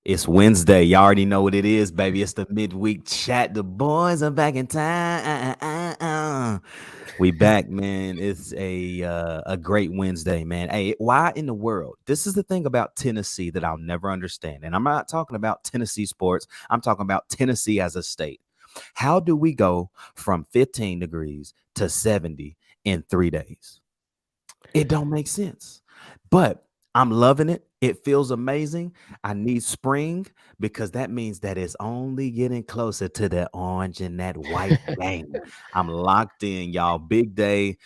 It's Wednesday. Y'all already know what it is, baby. It's the midweek chat. The boys are back in time. We back, man. It's a great Wednesday, man. Hey, why in the world? This is the thing about Tennessee that I'll never understand. And I'm not talking about Tennessee sports. I'm talking about Tennessee as a state. How do we go from 15 degrees to 70 in 3 days? It don't make sense. But I'm loving it. It feels amazing. I need spring because that means that it's only getting closer to that orange and that white game. I'm locked in, y'all. Big day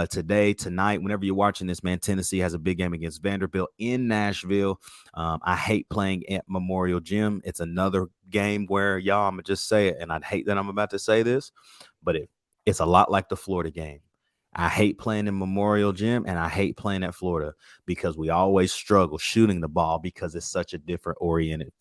today, tonight. Whenever you're watching this, man, Tennessee has a big game against Vanderbilt in Nashville. I hate playing at Memorial Gym. It's another game where, y'all, I'm going to just say it, and I'd hate that I'm about to say this, but it's a lot like the Florida game. I hate playing in Memorial Gym and I hate playing at Florida because we always struggle shooting the ball because it's such a different oriented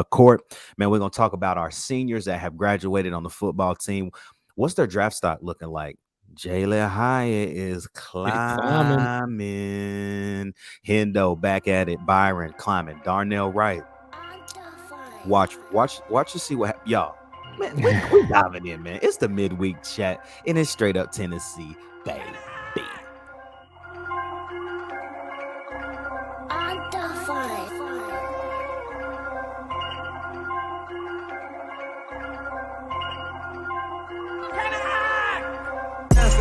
court. Man, we're going to talk about our seniors that have graduated on the football team. What's their draft stock looking like? Jalin Hyatt is Climbing. climbing. Hendon back at it. Byron climbing. Darnell Wright. Watch to see y'all. Man, we diving in, man. It's the midweek chat, and it's straight up Tennessee, baby.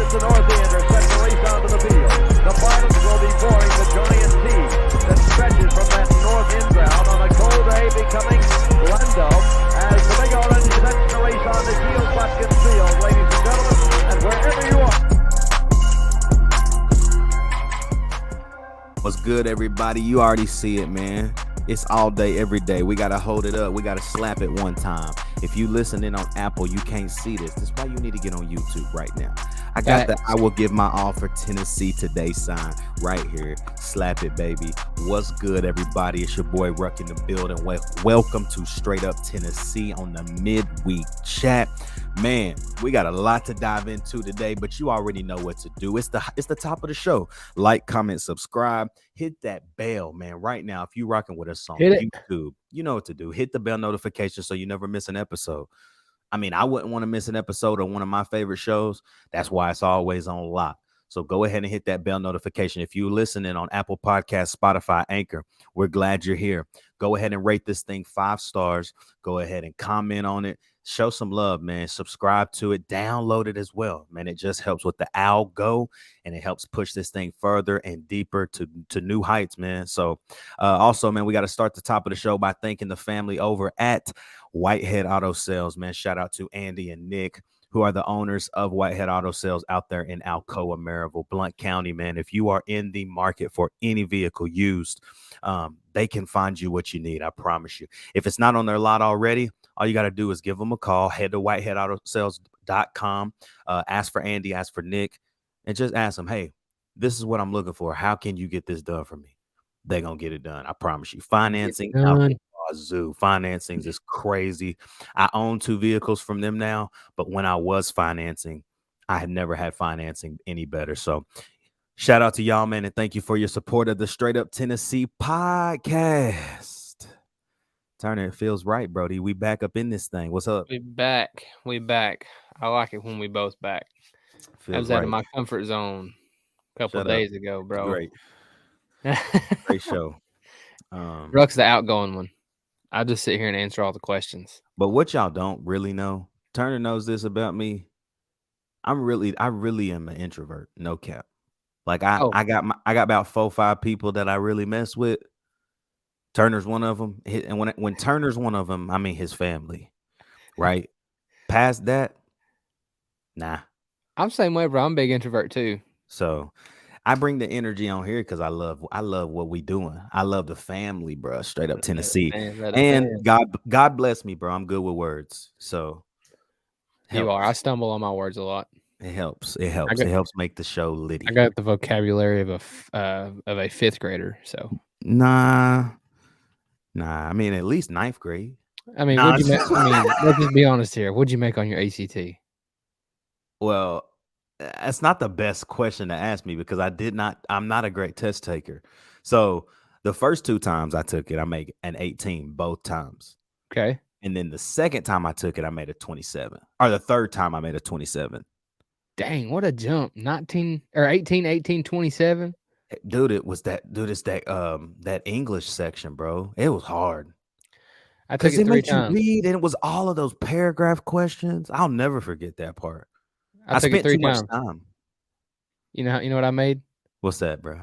It's the Northander, sets the race onto the field. The finals will be boring the giant sea that stretches from that north end ground on a cold day becoming Lando as the big orange sets the race on the Geo Buskins Field, ladies and gentlemen, and wherever you are. What's good, everybody? You already see it, man. It's all day, every day. We got to hold it up. We got to slap it one time. If you listening on Apple, you can't see this. That's why you need to get on YouTube right now. I got the I will give my all for Tennessee today sign right here. Slap it, baby. What's good, everybody? It's your boy Ruck in the building. Welcome to Straight Up Tennessee on the midweek chat. Man, we got a lot to dive into today, but you already know what to do. It's the top of the show. Like, comment, subscribe, hit that bell, man. Right now, if you rocking with us on YouTube, you know what to do. Hit the bell notification so you never miss an episode. I mean, I wouldn't want to miss an episode of one of my favorite shows. That's why it's always on lock. So go ahead and hit that bell notification. If you're listening on Apple Podcasts, Spotify, Anchor, we're glad you're here. Go ahead and rate this thing 5 stars. Go ahead and comment on it. Show some love, man. Subscribe to it. Download it as well, man. It just helps with the algo, and it helps push this thing further and deeper to new heights, man. So also, man, we got to start the top of the show by thanking the family over at Whitehead Auto Sales, man. Shout out to Andy and Nick, who are the owners of Whitehead Auto Sales out there in Alcoa, Maryville, Blount County, man. If you are in the market for any vehicle used, they can find you what you need. I promise you. If it's not on their lot already, all you got to do is give them a call. Head to whiteheadautosales.com. Ask for Andy, ask for Nick, and just ask them, hey, this is what I'm looking for. How can you get this done for me? They're going to get it done. I promise you. Financing out the wazoo. Financing is crazy. I own 2 vehicles from them now, but when I was financing, I had never had financing any better. So shout out to y'all, man, and thank you for your support of the Straight Up Tennessee podcast. Turner, it feels right, Brody. We back up in this thing. What's up? We back. I like it when we both back. I was out of my comfort zone a couple of days ago, bro. Great. Great show. Ruck's the outgoing one. I'll just sit here and answer all the questions. But what y'all don't really know, Turner knows this about me. I really am an introvert. No cap. Like I got about 4 or 5 people that I really mess with. Turner's one of them. And when Turner's one of them, I mean his family, right? Past that, nah. I'm the same way, bro. I'm a big introvert too. So I bring the energy on here because I love what we doing. I love the family, bro. Straight up Tennessee. And God bless me, bro. I'm good with words. So you are. I stumble on my words a lot. It helps. It helps make the show litty. I got the vocabulary of a 5th grader. So nah. I mean, at least 9th grade. I mean, let's just be honest here. What'd you make on your ACT? Well, that's not the best question to ask me because I'm not a great test taker. So The first 2 times I took it, I made an 18 both times. Okay. And then the second time I took it, I made a 27. Or the third time I made a 27. Dang, what a jump. 19 or 18, 18, 27. Dude, it's that English section, bro. It was hard. I took Because it it 3 makes you times. read, and it was all of those paragraph questions. I'll never forget that part. I I took it spent 3 too much times. time. You know what I made? What's that, bro?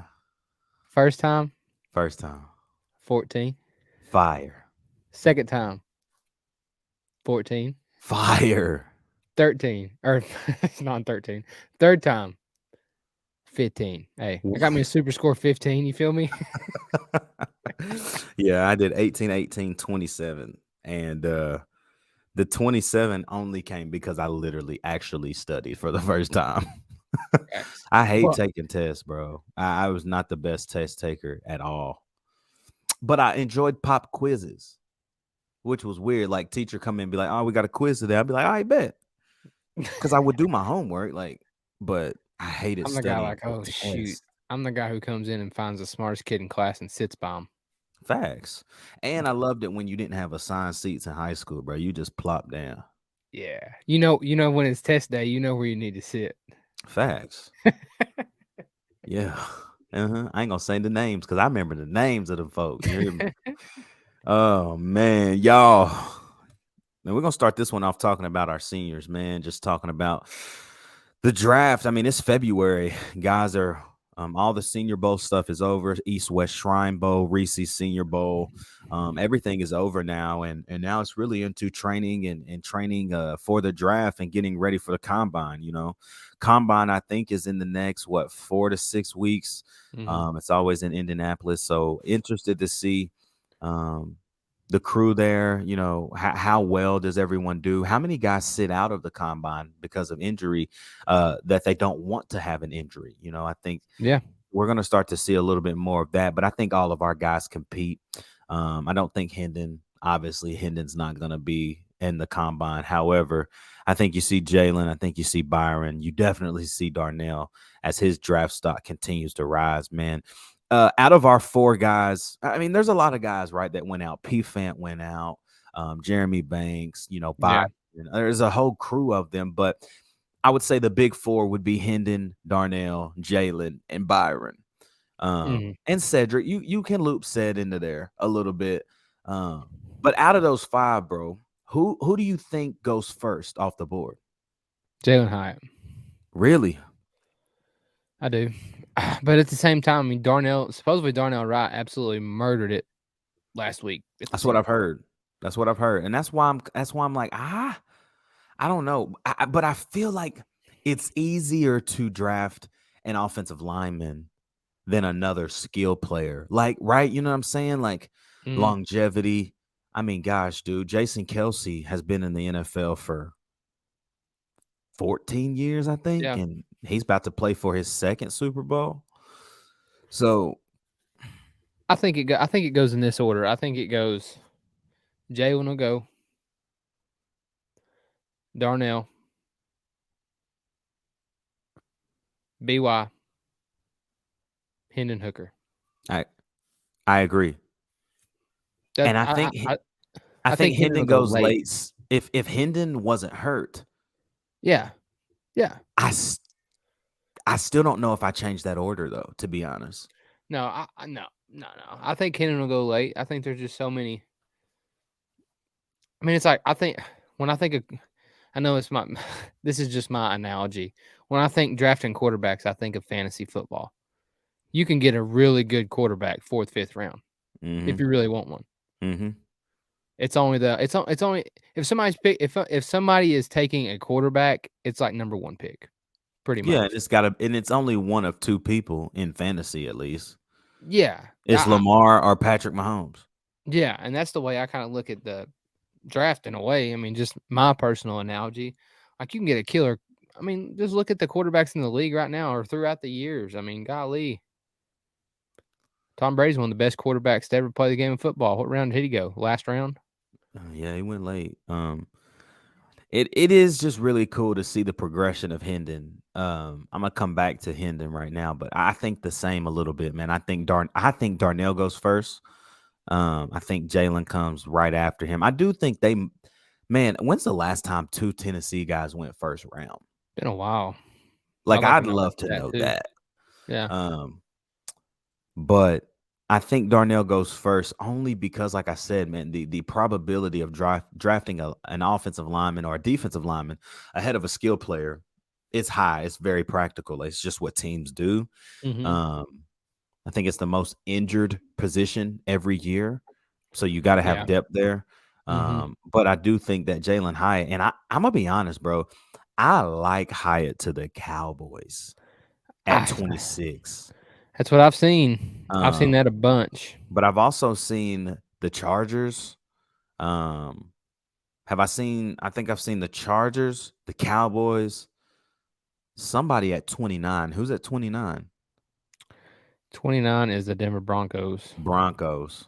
First time, First time. 14. Fire. Second time, 14. Fire. 13. Or it's not 13. Third time, 15. Hey, I got me a super score 15. You feel me? Yeah, I did 18, 18, 27. And the 27 only came because I literally actually studied for the first time. I hate taking tests, bro. I was not the best test taker at all. But I enjoyed pop quizzes, which was weird. Like teacher come in and be like, "Oh, we got a quiz today." I'd be like, "I bet," because I would do my homework. But I hated I'm the guy studying like, for oh shoot. tests. I'm the guy who comes in and finds the smartest kid in class and sits by him. Facts. And I loved it when you didn't have assigned seats in high school, bro. You just plop down. Yeah. You know when it's test day, you know where you need to sit. Facts. Yeah. I ain't gonna say the names because I remember the names of the folks. You hear me? Oh man, y'all. Now we're gonna start this one off talking about our seniors, man. Just talking about the draft. I mean, it's February. Guys are all the Senior Bowl stuff is over. East West Shrine Bowl, Reese's Senior Bowl. Everything is over now, and now it's really into training and training for the draft and getting ready for the combine. Combine I think is in the next 4 to 6 weeks. It's always in Indianapolis, so interested to see the crew there. How well does everyone do? How many guys sit out of the combine because of injury that they don't want to have an injury? I think we're going to start to see a little bit more of that, but I think all of our guys compete. I don't think Hendon's not going to be in the combine. However, I think you see Jalin. I think you see Byron. You definitely see Darnell as his draft stock continues to rise, man. Out of our 4 guys, I mean, there's a lot of guys, right, that went out. Fant went out, Jeremy Banks, Biden. There's a whole crew of them, but I would say the big 4 would be Hendon, Darnell, Jalin, and Byron. And Cedric. You can loop Ced into there a little bit. But out of those 5, bro, who do you think goes first off the board? Jalin Hyatt. Really? I do. But at the same time, I mean, supposedly Darnell Wright absolutely murdered it last week. That's what I've heard. And that's why I'm like, I don't know. But I feel like it's easier to draft an offensive lineman than another skill player. Like, right? You know what I'm saying? Like longevity. I mean, gosh, dude, Jason Kelsey has been in the NFL for 14 years, I think. Yeah. And he's about to play for his 2nd Super Bowl. So I think it goes in this order. I think it goes Jalin will go, Darnell, BY, Hendon Hooker. I agree. And I think Hendon goes late. If Hendon wasn't hurt. Yeah. I still don't know if I changed that order though, to be honest. No, no. I think Hendon will go late. I think there's just so many. I mean, it's like when I think of, I know it's this is just my analogy. When I think drafting quarterbacks, I think of fantasy football. You can get a really good quarterback 4th, 5th round if you really want one. It's only if somebody's pick if somebody is taking a quarterback, it's like number 1 pick, pretty much. Yeah, it's only one of 2 people in fantasy at least. Yeah, it's Lamar or Patrick Mahomes. Yeah, and that's the way I kind of look at the draft in a way. I mean, just my personal analogy. Like you can get a killer. I mean, just look at the quarterbacks in the league right now or throughout the years. I mean, golly. Tom Brady's one of the best quarterbacks to ever play the game of football. What round did he go? Last round? Yeah, he went late. It is just really cool to see the progression of Hendon. I'm gonna come back to Hendon right now, but I think the same a little bit, man. I think Darnell goes first. I think Jalin comes right after him. I do think man, when's the last time two Tennessee guys went first round? Been a while. Like, I'd like to I'd know about love to that know too. that. Yeah. But I think Darnell goes first only because, like I said, man, the probability of drafting an offensive lineman or a defensive lineman ahead of a skill player is high. It's very practical. It's just what teams do. Mm-hmm. I think it's the most injured position every year, so you got to have Yeah. depth there. Mm-hmm. But I do think that Jalin Hyatt, and I'm gonna be honest, bro, I like Hyatt to the Cowboys at 26. That's what I've seen. I've seen Um, that a bunch. but I've also seen the Chargers. I think I've seen the Chargers, the Cowboys, somebody at 29. Who's at 29? 29 is the Denver Broncos. Broncos.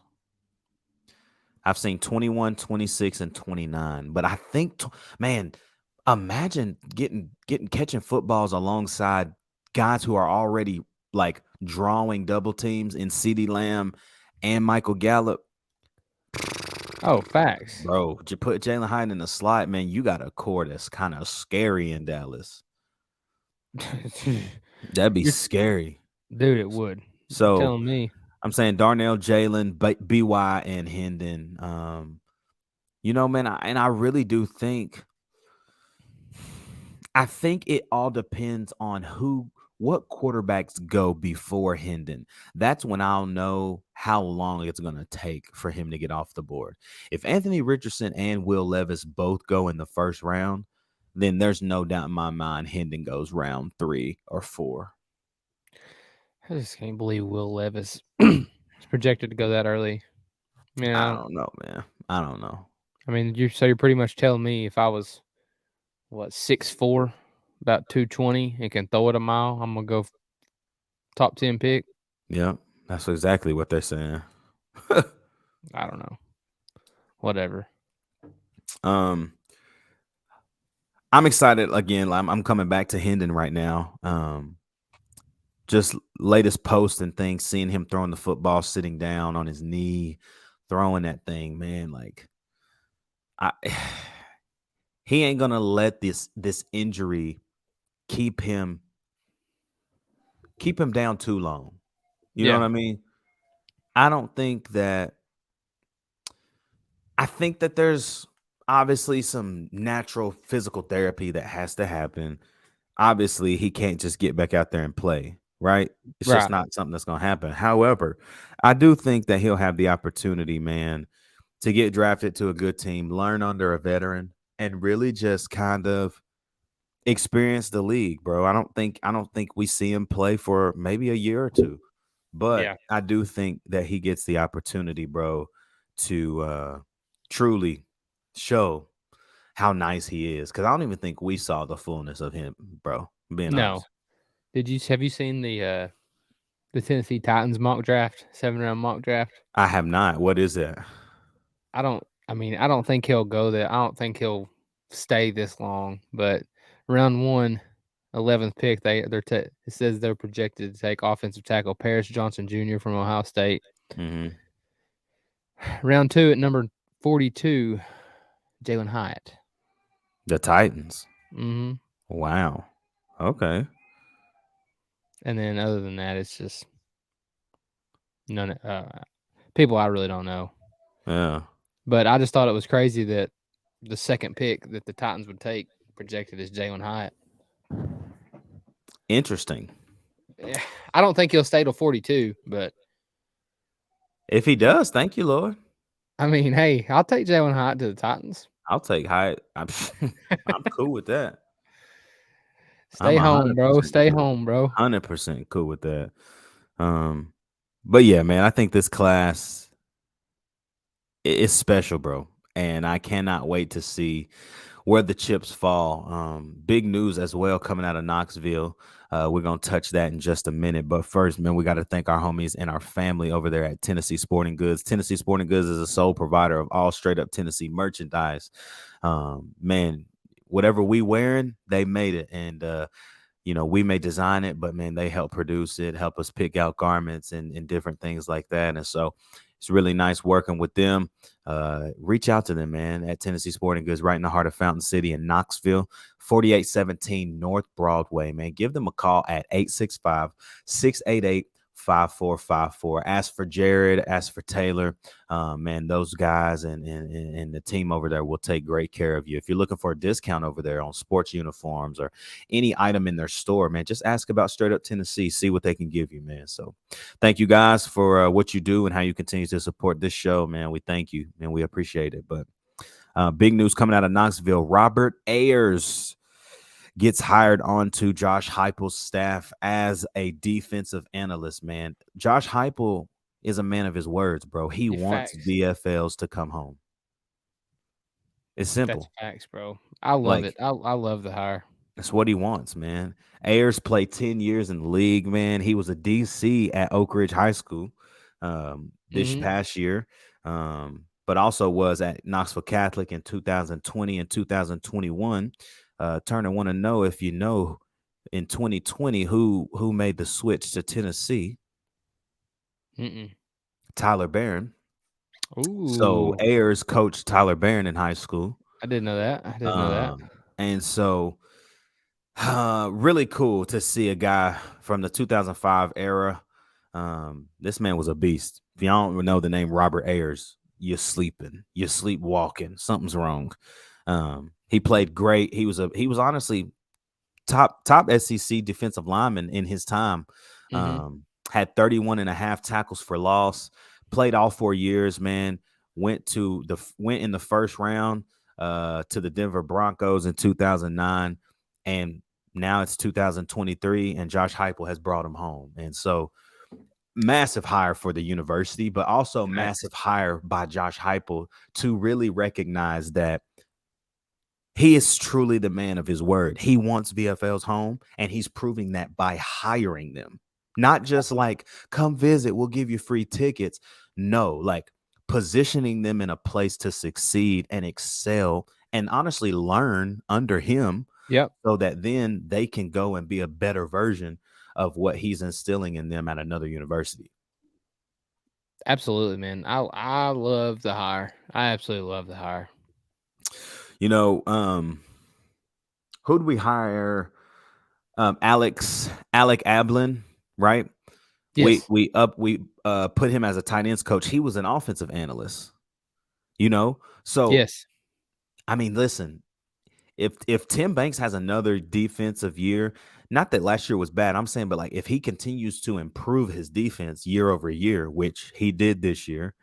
I've seen 21, 26, and 29. But I think, man, imagine catching footballs alongside guys who are already like drawing double teams in CeeDee Lamb and Michael Gallup. Oh, facts. Bro, you put Jalin Hyatt in the slot, man, you got a core that's kind of scary in Dallas. That'd be scary. Dude, it would. So You're telling me. I'm saying Darnell, Jalin, BY, and Hendon. You know, man, I really do think it all depends on what quarterbacks go before Hendon. That's when I'll know how long it's going to take for him to get off the board. If Anthony Richardson and Will Levis both go in the first round, then there's no doubt in my mind Hendon goes round 3 or 4. I just can't believe Will Levis is projected to go that early. I don't know, man. I don't know. I mean, you're pretty much telling me if I was 6'4", about 220, and can throw it a mile, I'm gonna go top 10 pick. Yeah, that's exactly what they're saying. I don't know. Whatever. I'm excited again. I'm coming back to Hendon right now. Just latest post and things, seeing him throwing the football, sitting down on his knee, throwing that thing, man. Like, he ain't gonna let this injury keep him down too long. You know what I mean? I think that there's obviously some natural physical therapy that has to happen. Obviously, he can't just get back out there and play, right? It's just not something that's going to happen. However, I do think that he'll have the opportunity, man, to get drafted to a good team, learn under a veteran, and really just kind of experience the league, bro. I don't think we see him play for maybe a year or two, but I do think that he gets the opportunity, bro, to truly show how nice he is. Because I don't even think we saw the fullness of him, bro. Being honest. Have you seen the Tennessee Titans mock draft, 7-round mock draft? I have not. What is that? I don't think he'll go there. I don't think he'll stay this long. But round 1, 11th pick, it says they're projected to take offensive tackle Paris Johnson Jr. from Ohio State. Mm-hmm. Round 2 at number 42, Jalin Hyatt. The Titans. Mm-hmm. Wow. Okay. And then other than that, it's just none. People I really don't know. Yeah. But I just thought it was crazy that the second pick that the Titans would take projected as Jalin Hyatt. Interesting. I don't think he'll stay till 42, but if he does, thank you, Lord. I mean, hey, I'll take Jalin Hyatt to the Titans. I'll take Hyatt. I'm cool with that. Stay home, bro. Stay home, bro. 100% cool with that. But yeah, man, I think this class is special, bro. And I cannot wait to see where the chips fall. Big news as well coming out of Knoxville. We're going to touch that in just a minute. But first, man, we got to thank our homies and our family over there at Tennessee Sporting Goods. Tennessee Sporting Goods is a sole provider of all straight up Tennessee merchandise. Man, whatever we wearing, they made it. And we may design it, but man, they help produce it, help us pick out garments and different things like that. And so it's really nice working with them. Reach out to them, man, at Tennessee Sporting Goods, right in the heart of Fountain City in Knoxville, 4817 North Broadway, man. Give them a call at 865-688-5454. Ask for Jared, ask for Taylor. Man, those guys and the team over there will take great care of you. If you're looking for a discount over there on sports uniforms or any item in their store, man, just ask about Straight Up Tennessee, see what they can give you, man. So thank you guys for what you do and how you continue to support this show, man. We thank you and we appreciate it. But big news coming out of Knoxville. Robert Ayers gets hired onto Josh Heupel's staff as a defensive analyst, man. Josh Heupel is a man of his words, bro. He wants Facts. VFLs to come home. It's simple. That's facts, bro. I love it. I love the hire. That's what he wants, man. Ayers played 10 years in the league, man. He was a DC at Oak Ridge High School this past year, but also was at Knoxville Catholic in 2020 and 2021. Turner, want to know if you know in 2020 who made the switch to Tennessee? Tyler Barron. Ooh. So Ayers coached Tyler Barron in high school. I didn't know that. And so really cool to see a guy from the 2005 era. This man was a beast. If you don't know the name Robert Ayers, you're sleeping, you're sleepwalking. Something's wrong. He played great. He was honestly top SEC defensive lineman in his time. Had 31 and a half tackles for loss. Played all 4 years, man. Went in the first round to the Denver Broncos in 2009, and now it's 2023, and Josh Heupel has brought him home. And so, massive hire for the university, but also massive hire by Josh Heupel to really recognize that he is truly the man of his word. He wants VFLs home, and he's proving that by hiring them. Not just like, come visit, we'll give you free tickets. No, like positioning them in a place to succeed and excel and honestly learn under him. Yep. So that then they can go and be a better version of what he's instilling in them at another university. Absolutely, man. I love the hire. I absolutely love the hire. You know, who'd we hire? Alec Ablin, right? Yes. We put him as a tight ends coach. He was an offensive analyst, so yes. I mean, listen, if Tim Banks has another defensive year, not that last year was bad, I'm saying, but like if he continues to improve his defense year over year, which he did this year,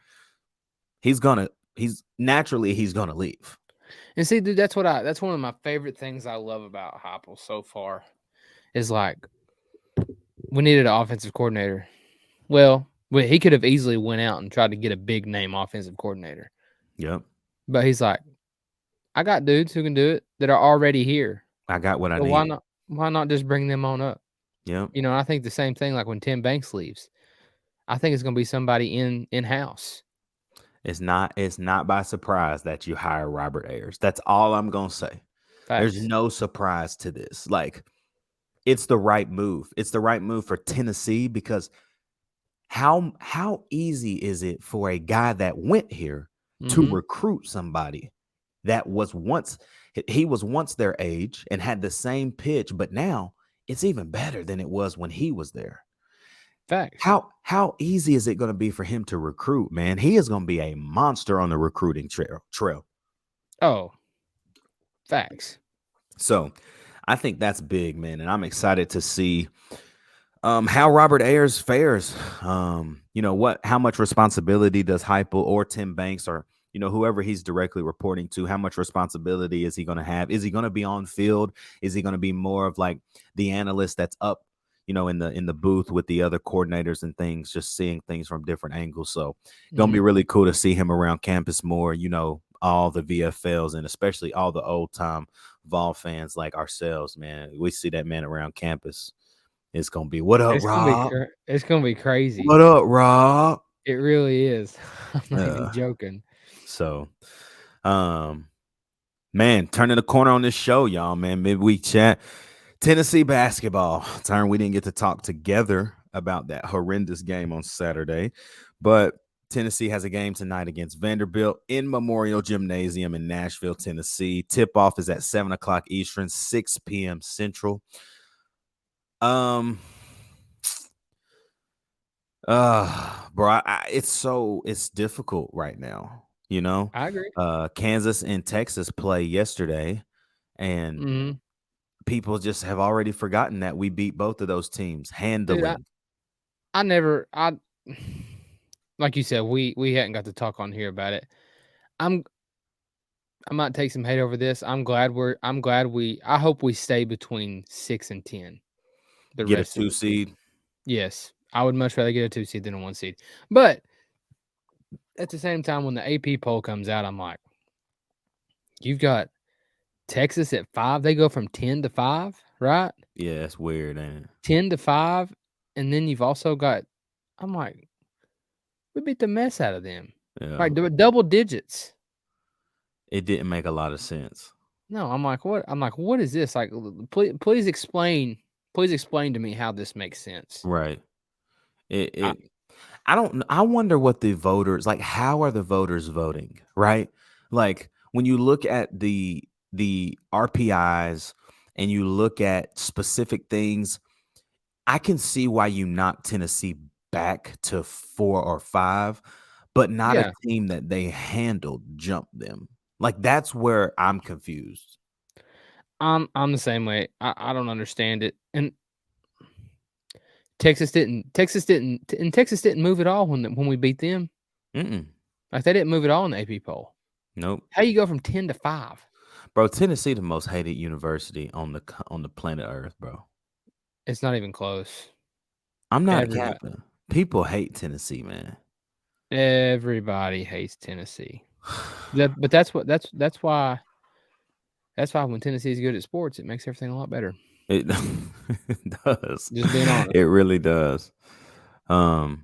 he's gonna leave. And see, dude, that's one of my favorite things I love about Heupel so far is like we needed an offensive coordinator. Well, he could have easily went out and tried to get a big name offensive coordinator. Yep. But he's like, I got dudes who can do it that are already here. I got what I need. Why not just bring them on up? Yeah. I think the same thing like when Tim Banks leaves. I think it's going to be somebody in-house. It's not by surprise that you hire Robert Ayers. That's all I'm going to say. Facts. There's no surprise to this. Like, it's the right move. It's the right move for Tennessee because how easy is it for a guy that went here to recruit somebody that was once their age and had the same pitch, but now it's even better than it was when he was there. Facts. How easy is it going to be for him to recruit, man? He is going to be a monster on the recruiting trail. Oh, facts. So I think that's big, man. And I'm excited to see how Robert Ayers fares. How much responsibility does Heupel or Tim Banks or, whoever he's directly reporting to, how much responsibility is he going to have? Is he going to be on field? Is he going to be more of like the analyst that's up, in the booth with the other coordinators and things, just seeing things from different angles? So going to be really cool to see him around campus more, all the VFLs and especially all the old time Vol fans like ourselves, man. We see that man around campus. It's going to be, what up, Rob? It's going to be crazy. What up, Rob? It really is. I'm not even joking. So, Man, turning the corner on this show, y'all, man. Midweek chat. Tennessee basketball. Turn, we didn't get to talk together about that horrendous game on Saturday, but Tennessee has a game tonight against Vanderbilt in Memorial Gymnasium in Nashville, Tennessee. Tip-off is at 7 o'clock Eastern, 6 p.m. Central. Bro, it's difficult right now, you know. I agree. Kansas and Texas play yesterday, and Mhm. people just have already forgotten that we beat both of those teams handily. Dude, I like you said, we hadn't got to talk on here about it. I might take some hate over this. I hope we stay between 6 and 10. The Get a rest of 2 the season. seed. Yes, I would much rather get a 2 seed than a 1 seed. But at the same time, when the AP poll comes out, I'm like, you've got Texas at 5. They go from 10 to 5, right? Yeah, that's weird, ain't it? 10 to 5, and then you've also got. I'm like, we beat the mess out of them. Yeah. Like double digits. It didn't make a lot of sense. No, I'm like, what? I'm like, what is this? Like, please explain. Please explain to me how this makes sense. Right. I wonder what the voters like. How are the voters voting? Right. Like when you look at the RPIs and you look at specific things, I can see why you knocked Tennessee back to 4 or 5, but not Yeah. a team that they handled jumped them. Like that's where I'm confused. I'm the same way. I don't understand it. And Texas didn't move at all when we beat them. Mm-mm. Like they didn't move at all in the AP poll. Nope. How you go from 10 to 5? Bro, Tennessee the most hated university on the planet Earth, bro. It's not even close. I'm not capping. People hate Tennessee, man. Everybody hates Tennessee. But that's why when Tennessee is good at sports, it makes everything a lot better. It does. Just being honest. It really does. You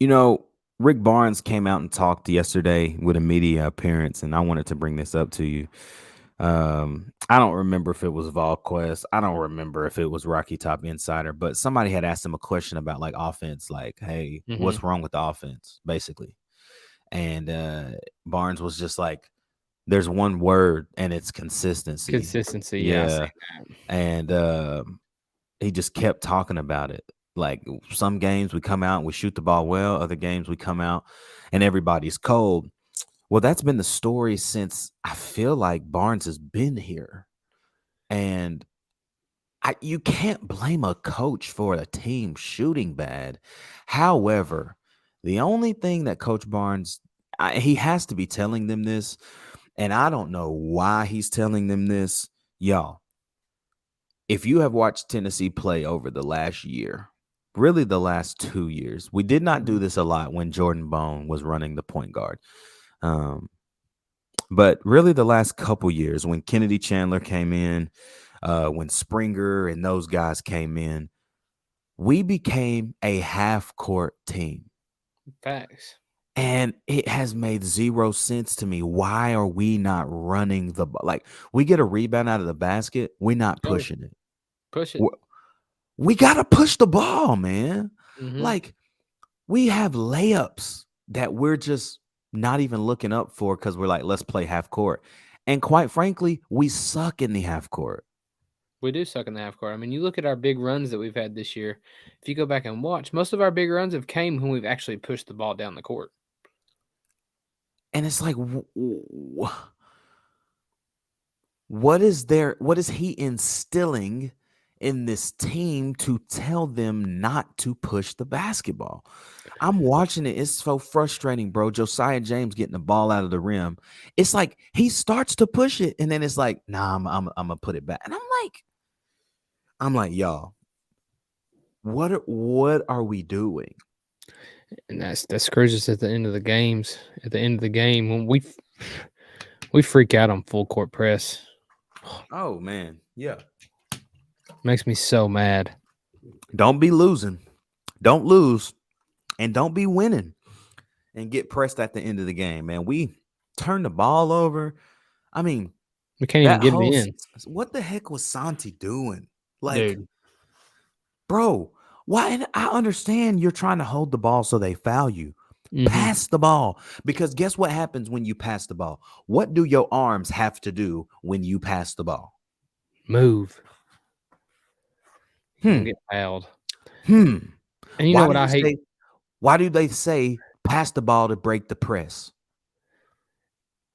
know, Rick Barnes came out and talked yesterday with a media appearance, and I wanted to bring this up to you. I don't remember if it was VolQuest. I don't remember if it was Rocky Top Insider, but somebody had asked him a question about like offense, like, hey, what's wrong with the offense, basically. And Barnes was just like, there's one word and it's consistency. Consistency, yeah. And he just kept talking about it. Like some games we come out and we shoot the ball well, other games we come out and everybody's cold. Well, that's been the story since I feel like Barnes has been here. And you can't blame a coach for a team shooting bad. However, the only thing that Coach Barnes, he has to be telling them this, and I don't know why he's telling them this. Y'all, if you have watched Tennessee play over the last year, really the last 2 years, we did not do this a lot when Jordan Bone was running the point guard. But really the last couple years when Kennedy Chandler came in, when Springer and those guys came in, we became a half-court team. Facts. And it has made zero sense to me. Why are we not running the ball? Like, we get a rebound out of the basket, we're not pushing it. Push it. We got to push the ball, man. Mhm. Like, we have layups that we're just not even looking up for because we're like, let's play half court. And quite frankly, we suck in the half court. We do suck in the half court. I mean, you look at our big runs that we've had this year. If you go back and watch, most of our big runs have came when we've actually pushed the ball down the court. And it's like, what is he instilling in this team to tell them not to push the basketball? I'm watching it. It's so frustrating, bro. Josiah James getting the ball out of the rim. It's like he starts to push it, and then it's like, nah, I'm gonna put it back. And I'm like, y'all, what are we doing? And that screws us at the end of the games. At the end of the game, when we freak out on full court press. Oh man, yeah. Makes me so mad. Don't be losing. Don't lose. And don't be winning and get pressed at the end of the game, man. We turn the ball over. I mean, We can't even that get it whole in, what the heck was Santi doing? Like, dude. bro, why? And I understand you're trying to hold the ball so they foul you. Mhm. Pass the ball, because guess what happens when you pass the ball? What do your arms have to do when you pass the ball? Move. Hmm. Don't get fouled. Hmm. And you know what I hate? Why do they say pass the ball to break the press?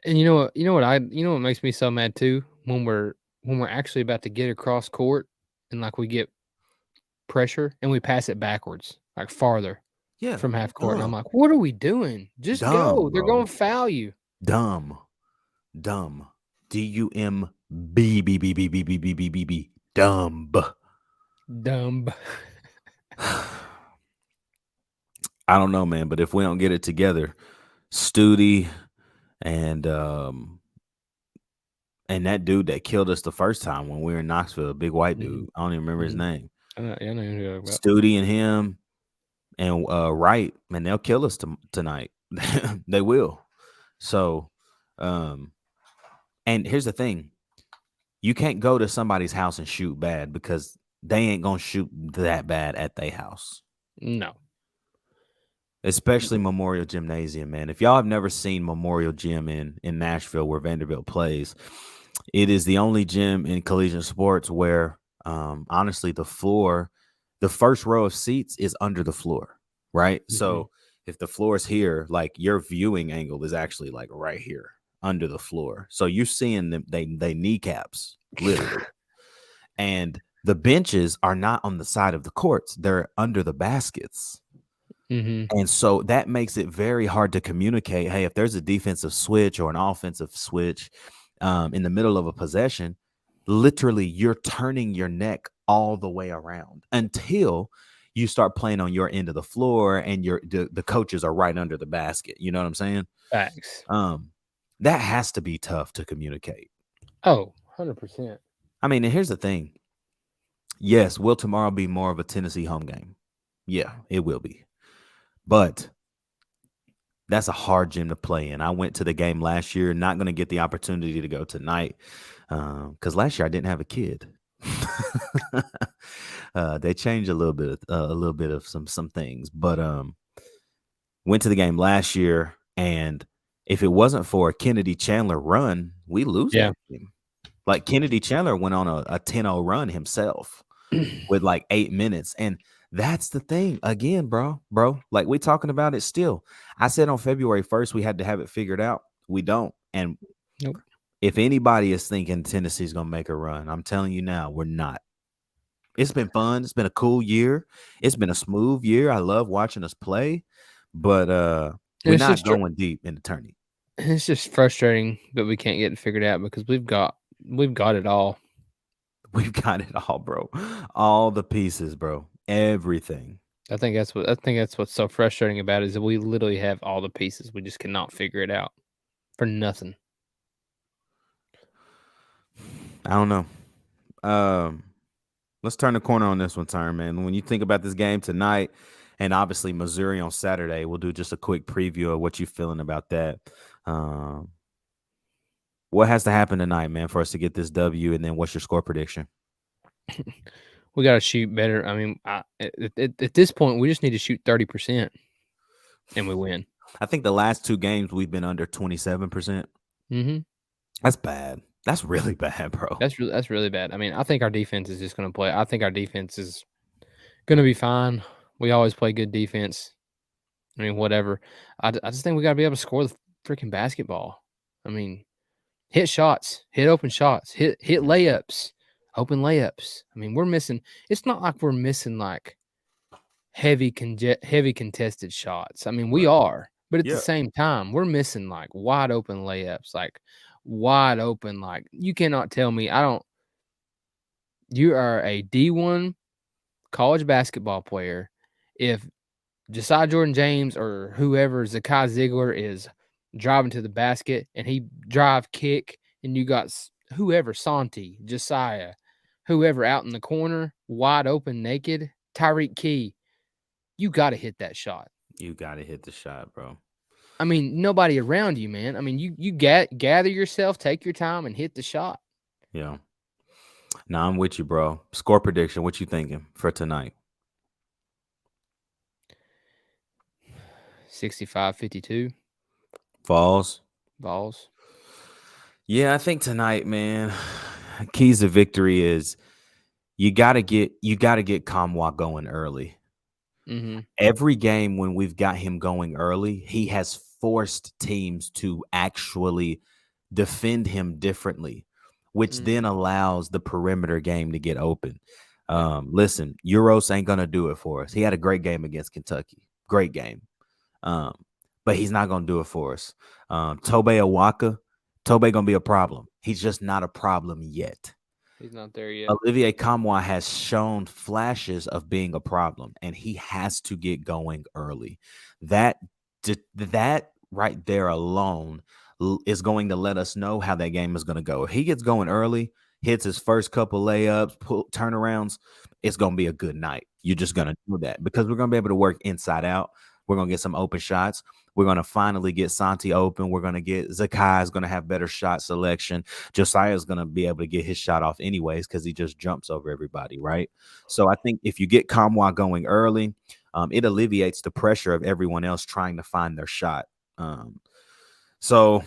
And you know what makes me so mad too? When we're actually about to get across court and like we get pressure and we pass it backwards, like farther Yeah. from half court. And I'm Dumb. like, what are we doing? Just go. Dumb, They're bro. gonna foul you. Dumb. DUMB. Dumb. Dumb. I don't know, man, but if we don't get it together, Studi and that dude that killed us the first time when we were in Knoxville, a big white dude. I don't even remember his name. I know who you're talking about. Studi and him and Wright, man, they'll kill us tonight. They will. So, and here's the thing. You can't go to somebody's house and shoot bad because they ain't going to shoot that bad at their house. No. Especially Memorial Gymnasium, man. If y'all have never seen Memorial Gym in Nashville where Vanderbilt plays, it is the only gym in collegiate sports where, honestly, the first row of seats is under the floor, right? Mm-hmm. So if the floor is here, like your viewing angle is actually like right here under the floor. So you're seeing them, they kneecaps, literally. And the benches are not on the side of the courts. They're under the baskets. Mm-hmm. And so that makes it very hard to communicate. Hey, if there's a defensive switch or an offensive switch in the middle of a possession, literally you're turning your neck all the way around until you start playing on your end of the floor and the coaches are right under the basket. You know what I'm saying? Facts. That has to be tough to communicate. Oh, 100%. I mean, and here's the thing. Yes, will tomorrow be more of a Tennessee home game? Yeah, it will be. But that's a hard gym to play in. I went to the game last year, not going to get the opportunity to go tonight because last year I didn't have a kid. They changed a little bit of some things, but went to the game last year, and if it wasn't for a Kennedy Chandler run, we lose that game. Like Kennedy Chandler went on a 10-0 run himself with like 8 minutes, and that's the thing again, bro. Like we're talking about it still. I said on February 1st we had to have it figured out. We don't, and nope. If anybody is thinking Tennessee's gonna make a run, I'm telling you now, we're not. It's been fun. It's been a cool year. It's been a smooth year. I love watching us play, but we're not going deep in the tourney. It's just frustrating that we can't get it figured out because we've got it all. We've got it all, bro. All the pieces, bro. Everything. I think that's what's so frustrating about it is that we literally have all the pieces. We just cannot figure it out for nothing. I don't know. Let's turn the corner on this one, Turn, man. When you think about this game tonight, and obviously Missouri on Saturday, we'll do just a quick preview of what you're feeling about that. What has to happen tonight, man, for us to get this W, and then what's your score prediction? We got to shoot better. I mean, at this point, we just need to shoot 30%, and we win. I think the last two games we've been under 27%. Mm-hmm. That's bad. That's really bad, bro. That's really bad. I mean, I think our defense is just going to play. I think our defense is going to be fine. We always play good defense. I mean, whatever. I just think we got to be able to score the freaking basketball. I mean, hit shots, hit open shots, hit layups, open layups. I mean, we're missing. It's not like we're missing like heavy contested shots. I mean, we are, but at the same time, we're missing like wide open layups, like wide open. Like you cannot tell me you are a D1 college basketball player if Josiah Jordan-James or whoever, Zakai Ziegler, is driving to the basket and he drive kick, and you got whoever, Santi, Josiah, whoever out in the corner, wide open, naked, Tyreek Key, you got to hit that shot. You got to hit the shot, bro. I mean, nobody around you, man. I mean, you gather yourself, take your time, and hit the shot. Yeah. Now I'm with you, bro. Score prediction. What you thinking for tonight? 65-52. Falls. Balls. Yeah, I think tonight, man. Keys to victory is you gotta get Kamwa going early. Mm-hmm. Every game when we've got him going early, he has forced teams to actually defend him differently, which then allows the perimeter game to get open. Listen, Euros ain't gonna do it for us. He had a great game against Kentucky. Great game. But he's not gonna do it for us. Tobe Awaka, Tobe gonna be a problem. He's just not a problem yet. He's not there yet. Olivier Kamwa has shown flashes of being a problem, and he has to get going early. That right there alone is going to let us know how that game is going to go. If he gets going early, hits his first couple layups, turnarounds, it's going to be a good night. You're just going to do that because we're going to be able to work inside out. We're going to get some open shots. We're going to finally get Santi open. We're going to get Zakai is going to have better shot selection. Josiah is going to be able to get his shot off anyways because he just jumps over everybody, right? So I think if you get Kamwa going early, it alleviates the pressure of everyone else trying to find their shot. So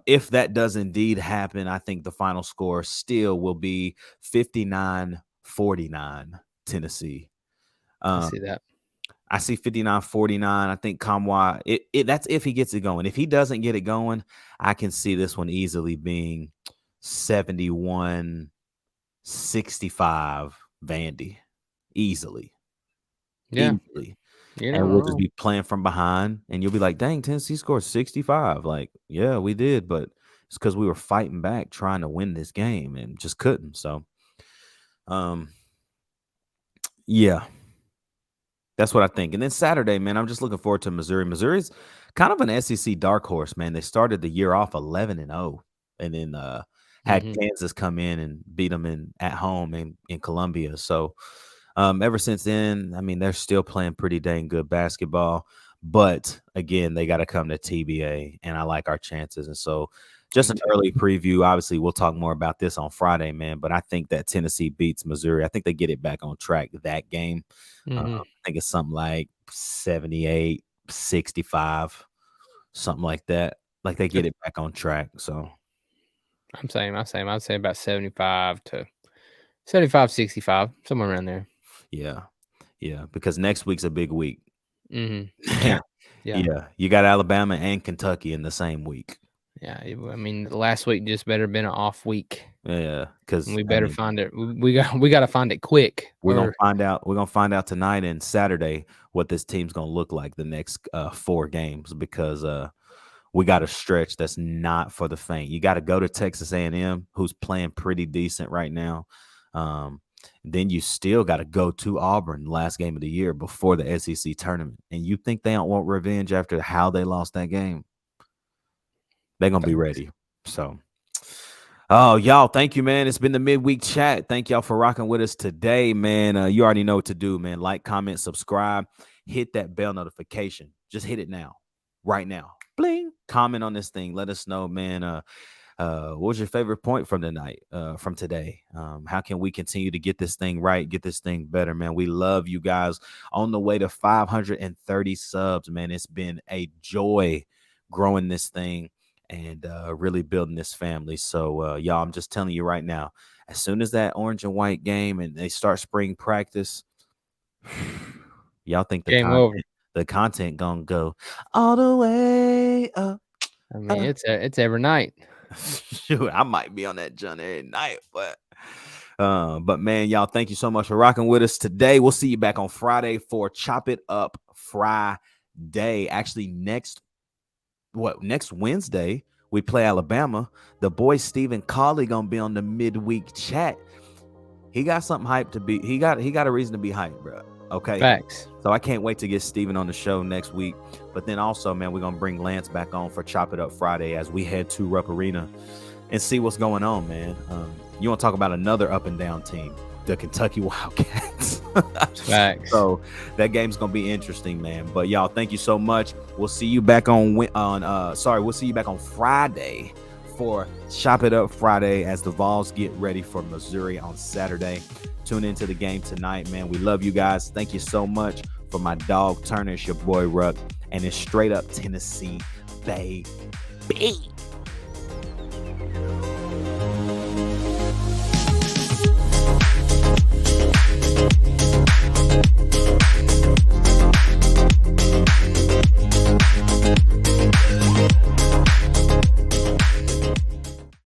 if that does indeed happen, I think the final score still will be 59-49 Tennessee. I see that. I see 59-49. I think Kamwa, that's if he gets it going. If he doesn't get it going, I can see this one easily being 71-65 Vandy. Easily. Yeah. Easily. And we'll just be playing from behind, and you'll be like, dang, Tennessee scored 65. Like, yeah, we did, but it's because we were fighting back trying to win this game and just couldn't. So, yeah. That's what I think. And then Saturday, man, I'm just looking forward to Missouri. Missouri's kind of an SEC dark horse, man. They started the year off 11-0 and then had Kansas come in and beat them at home in Columbia. So ever since then, I mean, they're still playing pretty dang good basketball. But, again, they got to come to TBA, and I like our chances. And so just an early preview. Obviously, we'll talk more about this on Friday, man. But I think that Tennessee beats Missouri. I think they get it back on track that game. I think it's something like 78-65, something like that. Like they get it back on track. So I'm saying. I'd say about 75-65, somewhere around there. Yeah. Because next week's a big week. Yeah. You got Alabama and Kentucky in the same week. Yeah, I mean, last week just better been an off week. Yeah, because we better find it. We got to find it quick. We're gonna find out tonight and Saturday what this team's gonna look like the next 4 games because we got a stretch that's not for the faint. You got to go to Texas A&M, who's playing pretty decent right now. Then you still got to go to Auburn, last game of the year before the SEC tournament, and you think they don't want revenge after how they lost that game? They're going to be ready. So, y'all, thank you, man. It's been the midweek chat. Thank y'all for rocking with us today, man. You already know what to do, man. Like, comment, subscribe, hit that bell notification. Just hit it now, right now. Bling. Comment on this thing. Let us know, man. What was your favorite point from today? How can we continue to get this thing right, get this thing better, man? We love you guys. On the way to 530 subs, man. It's been a joy growing this thing and really building this family. So, y'all, I'm just telling you right now, as soon as that orange and white game and they start spring practice, y'all think the content gonna go all the way up. I mean, it's every night. Shoot, I might be on that junk every night, but man, y'all, thank you so much for rocking with us today. We'll see you back on Friday for Chop It Up Friday. Actually, next Wednesday we play Alabama. The boy Stephen Colley gonna be on the midweek chat. He got something hyped to be. He got a reason to be hyped, bro. Okay. Facts. So I can't wait to get Steven on the show next week. But then also, man, we're going to bring Lance back on for Chop It Up Friday as we head to Rupp Arena and see what's going on, man. You want to talk about another up and down team, the Kentucky Wildcats. Facts. So that game's gonna be interesting, man. But y'all, thank you so much. We'll see you back we'll see you back on Friday for Chop It Up Friday as the Vols get ready for Missouri on Saturday. Tune into the game tonight, man. We love you guys. Thank you so much. For my dog Turner, it's your boy Ruck, and it's straight up Tennessee, baby.